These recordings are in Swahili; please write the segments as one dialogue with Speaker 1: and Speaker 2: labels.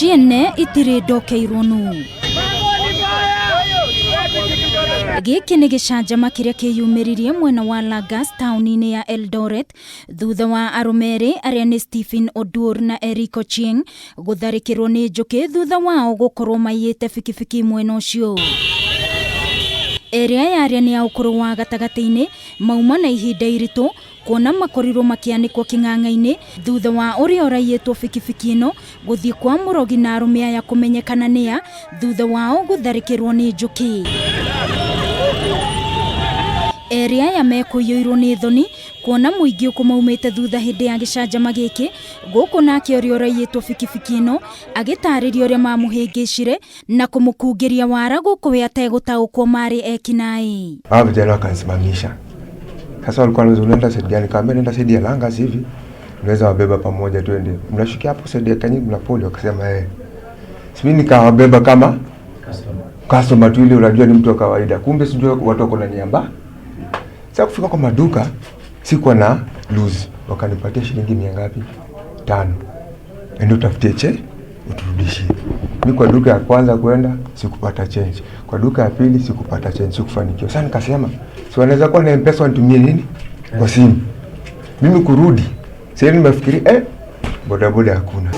Speaker 1: ciene itire ndokeirwo nu giki ni gicanjama kiria kiyumiririe mwena wa Langas tauni-ini ya Eldoret thutha wa arumeri aria ni Stephen Odur na Eric Ochieng gutharikirwo ni njuki thutha wao gukorwo maiyite fikifiki mwena ucio. Eria yaria ni ya ukuru wa gatagati-ini mauma na ihinda iritu kuona makorirwo makianikwo king'ang'a-ini thutha wa uria uraiyitwo fikifiki ino guthii kwa murogi na arume aya kumenyekana nia thutha wao gutharikirwo ni njuki. Eria ya mekuyoirwo ni thoni kuona muingi ukumaumite thutha hindi ya gicanjama giki guku nake uria uraiyitwo fikifiki ino agitariria uria mamuhingicire na kumukungiria wara guku we ategutaukwo mari ekinai.
Speaker 2: Hao vijana wakasimamisha. Sasa walikuwa wanaenda saidi gani? Kaambia nenda saidi ya Langas hivi. Unaweza wabeba pamoja twende. Mnashukia hapo saidi ya Kanyingi na Poli wakasema Simi nikawabeba kama customer tu ile unajua ni mtu wa kawaida. Kumbe sijui watu wako na niamba. Sasa kufika kwa maduka sikuwa na lose. Wakanipatia shilingi 500. Ndio utafutie uturudishie. Mimi kwa duka ya kwanza kwenda sikupata change. Kwa duka ya pili sikupata change, sikufanikiwa. Sasa nikasema si wanaweza kuwa na M-Pesa wanitumie nini kwa simu. Mimi kurudi sasa nimefikiri bodaboda hakuna.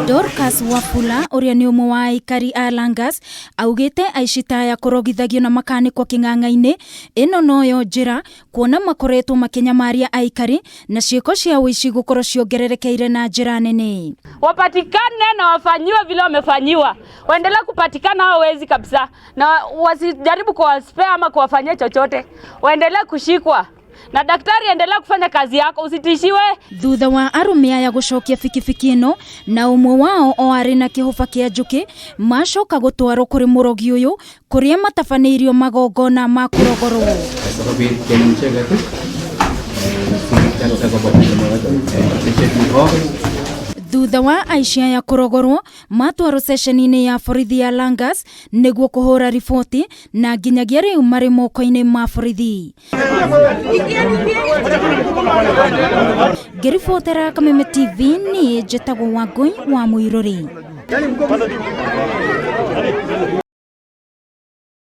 Speaker 1: Dorcas Wafula uria ni umwe wa aikari a Langas augite aicita ya kurogithagio na makanikwo king'ang'a-ini ino noyo njira kuona makoretwo makinyamaria aikari na ciiko cia uici gukorwo ciongererekeire na njira nene.
Speaker 3: Wapatikane na wafanyiwe vile wamefanyiwa, waendelee kupatikana hao wezi kabisa, na wasijaribu kuwaspea ama kuwafanyia chochote, waendelee kushikwa na daktari endelea kufanya kazi yako, usitishiwe.
Speaker 1: Thutha wa arume aya gucokia fikifiki ino na umwe wao o ari na kihufa kia njuki macoka gutwarwo kuri murogi uyu kuria matafaneirio magongona ma kurogorwo. Thutha wa aici aya kurogorwo matwarwo ceceni-ini ya borithi ya Langas niguo kuhura riboti na nginyagia riu mari moko-ini ma borithi. Ngiribotera Kameme TV ni njitagwo Wangui wa Muiruri.